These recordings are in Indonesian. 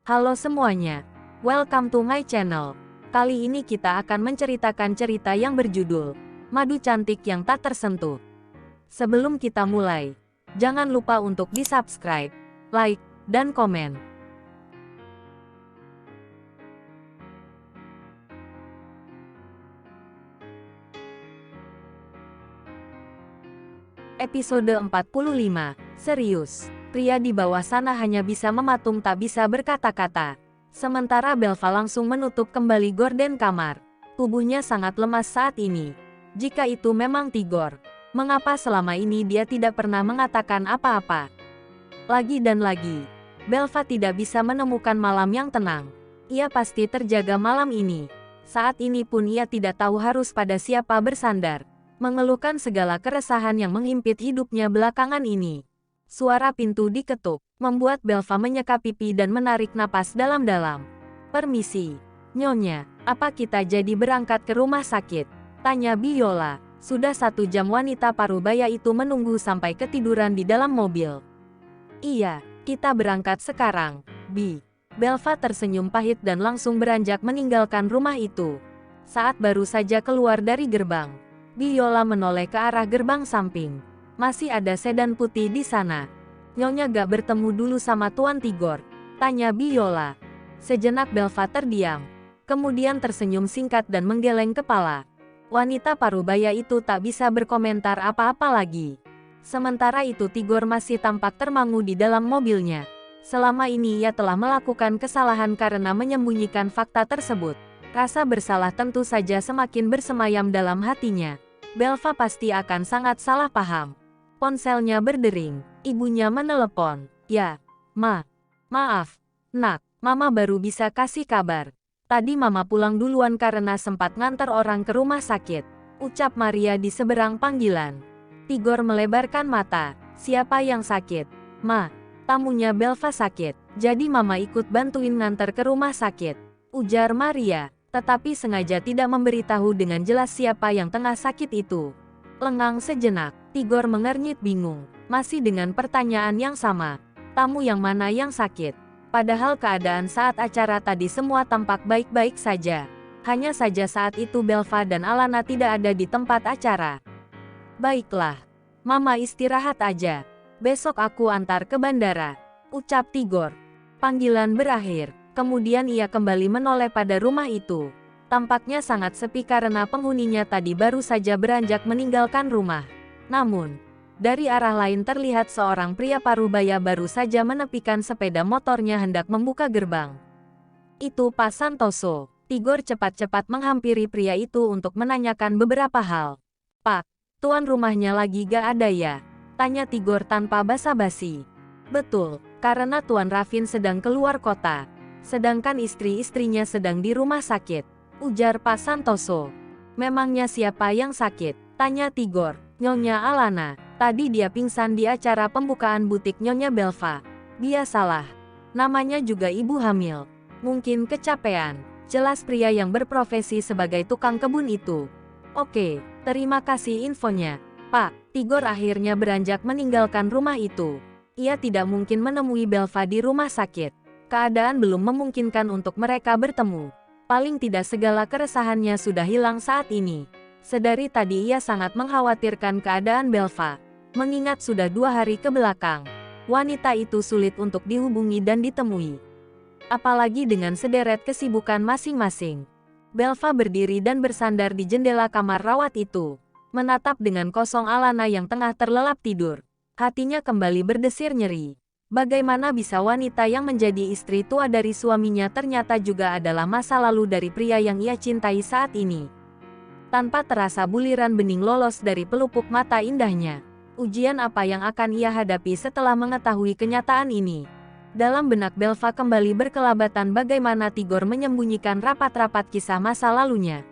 Halo semuanya, welcome to my channel. Kali ini kita akan menceritakan cerita yang berjudul Madu Cantik yang Tak Tersentuh. Sebelum kita mulai, jangan lupa untuk di-subscribe, like, dan komen. Episode 45, Serius. Pria di bawah sana hanya bisa mematung tak bisa berkata-kata. Sementara Belva langsung menutup kembali gorden kamar. Tubuhnya sangat lemas saat ini. Jika itu memang Tigor, mengapa selama ini dia tidak pernah mengatakan apa-apa? Lagi dan lagi, Belva tidak bisa menemukan malam yang tenang. Ia pasti terjaga malam ini. Saat ini pun ia tidak tahu harus pada siapa bersandar. Mengeluhkan segala keresahan yang menghimpit hidupnya belakangan ini. Suara pintu diketuk, membuat Belva menyeka pipi dan menarik napas dalam-dalam. "Permisi, Nyonya, apa kita jadi berangkat ke rumah sakit?" tanya Biola. Sudah 1 jam wanita parubaya itu menunggu sampai ketiduran di dalam mobil. "Iya, kita berangkat sekarang, Bi." Belva tersenyum pahit dan langsung beranjak meninggalkan rumah itu. Saat baru saja keluar dari gerbang, Biola menoleh ke arah gerbang samping. Masih ada sedan putih di sana. "Nyonya gak bertemu dulu sama Tuan Tigor?" tanya Biola. Sejenak Belva terdiam, kemudian tersenyum singkat dan menggeleng kepala. Wanita parubaya itu tak bisa berkomentar apa-apa lagi. Sementara itu Tigor masih tampak termangu di dalam mobilnya. Selama ini ia telah melakukan kesalahan karena menyembunyikan fakta tersebut. Rasa bersalah tentu saja semakin bersemayam dalam hatinya. Belva pasti akan sangat salah paham. Ponselnya berdering. Ibunya menelepon. "Ya, Ma. Maaf, Nak. Mama baru bisa kasih kabar. Tadi Mama pulang duluan karena sempat ngantar orang ke rumah sakit," ucap Maria di seberang panggilan. Tigor melebarkan mata. "Siapa yang sakit?" "Ma, tamunya Belva sakit. Jadi Mama ikut bantuin ngantar ke rumah sakit," ujar Maria, tetapi sengaja tidak memberitahu dengan jelas siapa yang tengah sakit itu. Lengang sejenak, Tigor mengernyit bingung, masih dengan pertanyaan yang sama. Tamu yang mana yang sakit? Padahal keadaan saat acara tadi semua tampak baik-baik saja. Hanya saja saat itu Belva dan Alana tidak ada di tempat acara. "Baiklah, Mama istirahat aja. Besok aku antar ke bandara," ucap Tigor. Panggilan berakhir, kemudian ia kembali menoleh pada rumah itu. Tampaknya sangat sepi karena penghuninya tadi baru saja beranjak meninggalkan rumah. Namun, dari arah lain terlihat seorang pria parubaya baru saja menepikan sepeda motornya hendak membuka gerbang. "Itu Pak Santoso." Tigor cepat-cepat menghampiri pria itu untuk menanyakan beberapa hal. "Pak, tuan rumahnya lagi gak ada ya?" tanya Tigor tanpa basa-basi. "Betul, karena Tuan Raffin sedang keluar kota. Sedangkan istri-istrinya sedang di rumah sakit," ujar Pak Santoso. "Memangnya siapa yang sakit?" tanya Tigor. "Nyonya Alana. Tadi dia pingsan di acara pembukaan butik Nyonya Belva." "Biasalah. Namanya juga ibu hamil. Mungkin kecapean," jelas pria yang berprofesi sebagai tukang kebun itu. "Oke, terima kasih infonya, Pak." Tigor akhirnya beranjak meninggalkan rumah itu. Ia tidak mungkin menemui Belva di rumah sakit. Keadaan belum memungkinkan untuk mereka bertemu. Paling tidak segala keresahannya sudah hilang saat ini. Sedari tadi ia sangat mengkhawatirkan keadaan Belva. Mengingat sudah 2 hari ke belakang, wanita itu sulit untuk dihubungi dan ditemui. Apalagi dengan sederet kesibukan masing-masing. Belva berdiri dan bersandar di jendela kamar rawat itu. Menatap dengan kosong Alana yang tengah terlelap tidur. Hatinya kembali berdesir nyeri. Bagaimana bisa wanita yang menjadi istri tua dari suaminya ternyata juga adalah masa lalu dari pria yang ia cintai saat ini. Tanpa terasa buliran bening lolos dari pelupuk mata indahnya. Ujian apa yang akan ia hadapi setelah mengetahui kenyataan ini? Dalam benak Belva kembali berkelabatan bagaimana Tigor menyembunyikan rapat-rapat kisah masa lalunya.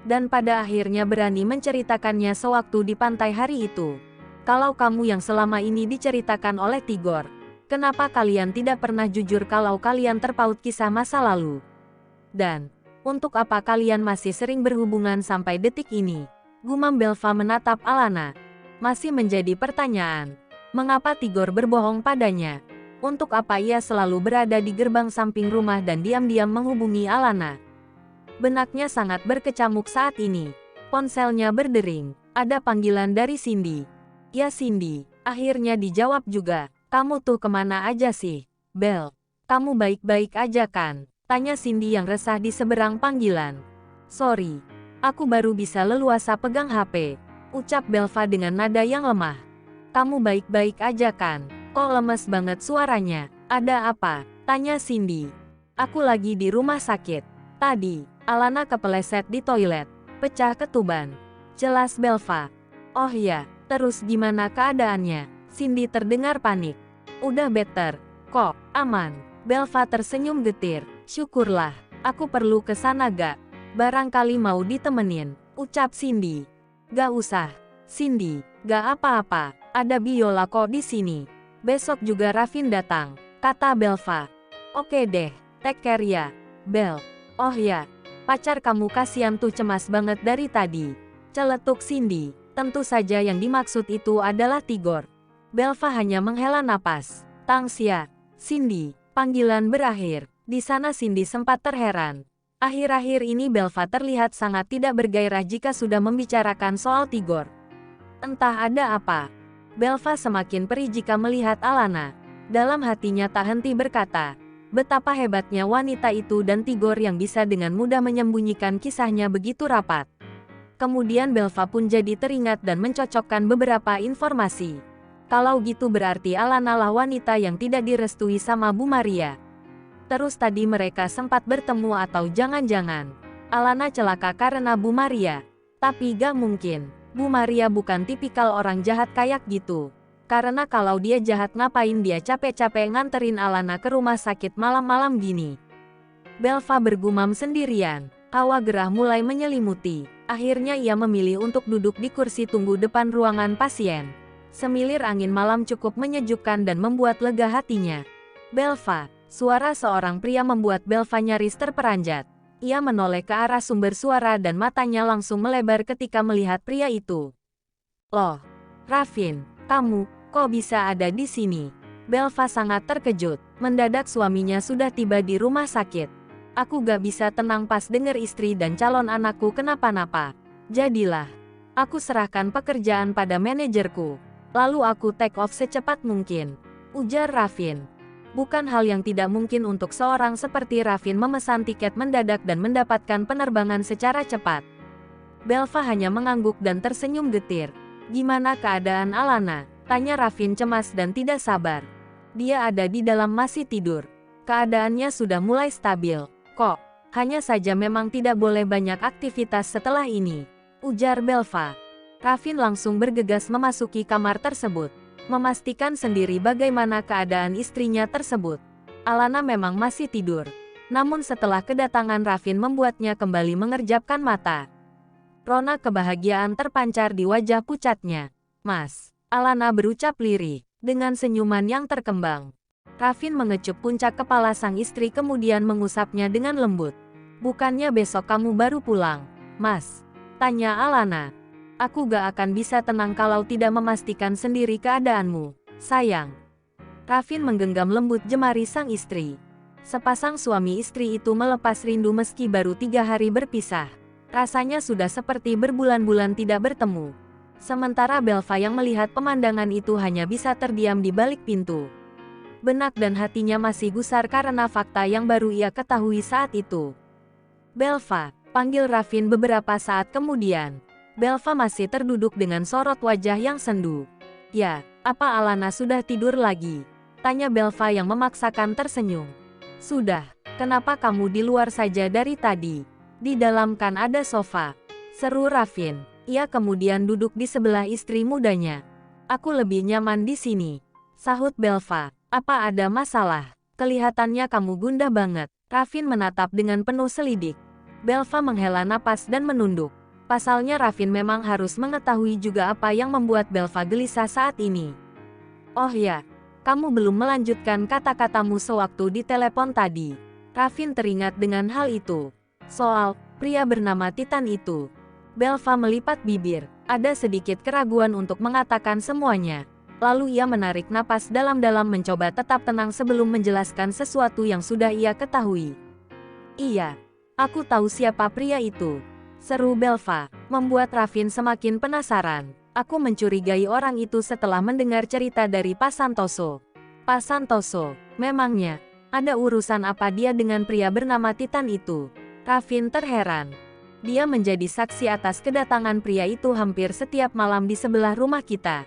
Dan pada akhirnya berani menceritakannya sewaktu di pantai hari itu. Kalau kamu yang selama ini diceritakan oleh Tigor, kenapa kalian tidak pernah jujur kalau kalian terpaut kisah masa lalu? Dan, untuk apa kalian masih sering berhubungan sampai detik ini? Gumam Belva menatap Alana. Masih menjadi pertanyaan. Mengapa Tigor berbohong padanya? Untuk apa ia selalu berada di gerbang samping rumah dan diam-diam menghubungi Alana? Benaknya sangat berkecamuk saat ini. Ponselnya berdering. Ada panggilan dari Cindy. Ya Cindy, akhirnya dijawab juga. Kamu tuh kemana aja sih? Bel, kamu baik-baik aja kan? Tanya Cindy yang resah di seberang panggilan. Sorry, aku baru bisa leluasa pegang HP. Ucap Belva dengan nada yang lemah. Kamu baik-baik aja kan? Kok lemes banget suaranya? Ada apa? Tanya Cindy. Aku lagi di rumah sakit. Tadi, Alana kepeleset di toilet. Pecah ketuban. Jelas Belva. Oh ya, terus gimana keadaannya? Cindy terdengar panik. Udah better. Kok, aman? Belva tersenyum getir. Syukurlah, aku perlu ke sana gak? Barangkali mau ditemenin, ucap Cindy. Gak usah, Cindy, gak apa-apa. Ada Biola kok di sini. Besok juga Ravin datang, kata Belva. Oke deh, take care ya, Bel. Oh ya, pacar kamu kasihan tuh cemas banget dari tadi. Celetuk Cindy, tentu saja yang dimaksud itu adalah Tigor. Belva hanya menghela napas. Tangsia, Cindy, panggilan berakhir. Di sana Cindy sempat terheran. Akhir-akhir ini Belva terlihat sangat tidak bergairah jika sudah membicarakan soal Tigor. Entah ada apa. Belva semakin perih jika melihat Alana. Dalam hatinya tak henti berkata, betapa hebatnya wanita itu dan Tigor yang bisa dengan mudah menyembunyikan kisahnya begitu rapat. Kemudian Belva pun jadi teringat dan mencocokkan beberapa informasi. Kalau gitu berarti Alana lah wanita yang tidak direstui sama Bu Maria. Terus tadi mereka sempat bertemu atau jangan-jangan Alana celaka karena Bu Maria. Tapi gak mungkin. Bu Maria bukan tipikal orang jahat kayak gitu. Karena kalau dia jahat ngapain dia capek-capek nganterin Alana ke rumah sakit malam-malam gini. Belva bergumam sendirian. Hawa gerah mulai menyelimuti. Akhirnya ia memilih untuk duduk di kursi tunggu depan ruangan pasien. Semilir angin malam cukup menyejukkan dan membuat lega hatinya. Belva, suara seorang pria membuat Belva nyaris terperanjat. Ia menoleh ke arah sumber suara dan matanya langsung melebar ketika melihat pria itu. Loh, Ravin, kamu, kok bisa ada di sini? Belva sangat terkejut. Mendadak suaminya sudah tiba di rumah sakit. Aku gak bisa tenang pas denger istri dan calon anakku kenapa-napa. Jadilah, aku serahkan pekerjaan pada manajerku. Lalu aku take off secepat mungkin. Ujar Ravin. Bukan hal yang tidak mungkin untuk seorang seperti Ravin memesan tiket mendadak dan mendapatkan penerbangan secara cepat. Belva hanya mengangguk dan tersenyum getir. Gimana keadaan Alana? Tanya Ravin cemas dan tidak sabar. Dia ada di dalam masih tidur. Keadaannya sudah mulai stabil. Kok, hanya saja memang tidak boleh banyak aktivitas setelah ini. Ujar Belva. Ravin langsung bergegas memasuki kamar tersebut. Memastikan sendiri bagaimana keadaan istrinya tersebut. Alana memang masih tidur. Namun setelah kedatangan Ravin membuatnya kembali mengerjapkan mata. Rona kebahagiaan terpancar di wajah pucatnya. Mas, Alana berucap lirih, dengan senyuman yang terkembang. Ravin mengecup puncak kepala sang istri kemudian mengusapnya dengan lembut. Bukannya besok kamu baru pulang, Mas? Tanya Alana. Aku gak akan bisa tenang kalau tidak memastikan sendiri keadaanmu, sayang. Ravin menggenggam lembut jemari sang istri. Sepasang suami istri itu melepas rindu meski baru 3 hari berpisah. Rasanya sudah seperti berbulan-bulan tidak bertemu. Sementara Belva yang melihat pemandangan itu hanya bisa terdiam di balik pintu. Benak dan hatinya masih gusar karena fakta yang baru ia ketahui saat itu. Belva, panggil Ravin beberapa saat kemudian. Belva masih terduduk dengan sorot wajah yang sendu. Ya, apa Alana sudah tidur lagi? Tanya Belva yang memaksakan tersenyum. Sudah, kenapa kamu di luar saja dari tadi? Di dalam kan ada sofa. Seru Ravin. Ia kemudian duduk di sebelah istri mudanya. Aku lebih nyaman di sini. Sahut Belva. Apa ada masalah? Kelihatannya kamu gundah banget. Ravin menatap dengan penuh selidik. Belva menghela napas dan menunduk. Pasalnya Ravin memang harus mengetahui juga apa yang membuat Belva gelisah saat ini. Oh ya, kamu belum melanjutkan kata-katamu sewaktu di telepon tadi. Ravin teringat dengan hal itu. Soal pria bernama Titan itu. Belva melipat bibir. Ada sedikit keraguan untuk mengatakan semuanya. Lalu ia menarik napas dalam-dalam mencoba tetap tenang sebelum menjelaskan sesuatu yang sudah ia ketahui. Iya, aku tahu siapa pria itu, seru Belva, membuat Ravin semakin penasaran. Aku mencurigai orang itu setelah mendengar cerita dari Pak Santoso. Pak Santoso, memangnya, ada urusan apa dia dengan pria bernama Titan itu? Ravin terheran. Dia menjadi saksi atas kedatangan pria itu hampir setiap malam di sebelah rumah kita.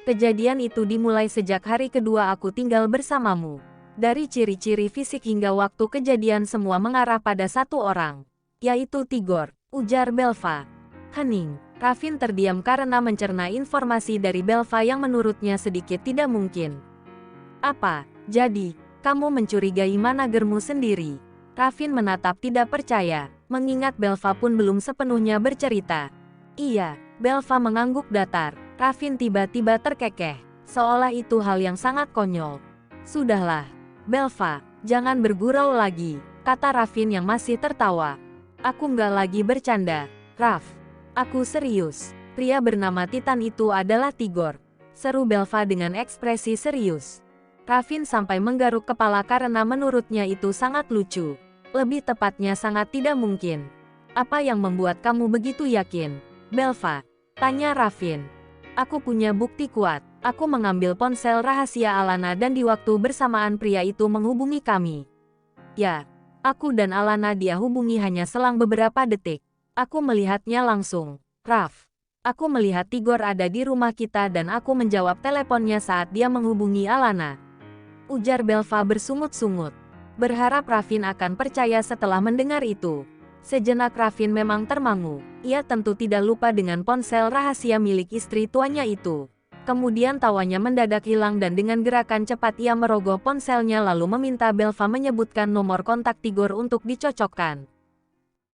Kejadian itu dimulai sejak hari kedua aku tinggal bersamamu. Dari ciri-ciri fisik hingga waktu kejadian semua mengarah pada satu orang, yaitu Tigor, ujar Belva. Hening, Ravin terdiam karena mencerna informasi dari Belva yang menurutnya sedikit tidak mungkin. Apa, jadi, kamu mencurigai managermu sendiri? Ravin menatap tidak percaya, mengingat Belva pun belum sepenuhnya bercerita. Iya, Belva mengangguk datar. Ravin tiba-tiba terkekeh, seolah itu hal yang sangat konyol. Sudahlah, Belva, jangan bergurau lagi, kata Ravin yang masih tertawa. Aku nggak lagi bercanda, Rav. Aku serius, pria bernama Titan itu adalah Tigor, seru Belva dengan ekspresi serius. Ravin sampai menggaruk kepala karena menurutnya itu sangat lucu. Lebih tepatnya sangat tidak mungkin. Apa yang membuat kamu begitu yakin, Belva? Tanya Ravin. Aku punya bukti kuat. Aku mengambil ponsel rahasia Alana dan di waktu bersamaan pria itu menghubungi kami. Ya, aku dan Alana dia hubungi hanya selang beberapa detik. Aku melihatnya langsung. Rav, aku melihat Tigor ada di rumah kita dan aku menjawab teleponnya saat dia menghubungi Alana. Ujar Belva bersungut-sungut. Berharap Ravin akan percaya setelah mendengar itu. Sejenak Ravin memang termangu. Ia tentu tidak lupa dengan ponsel rahasia milik istri tuanya itu. Kemudian tawanya mendadak hilang dan dengan gerakan cepat ia merogoh ponselnya lalu meminta Belva menyebutkan nomor kontak Tigor untuk dicocokkan.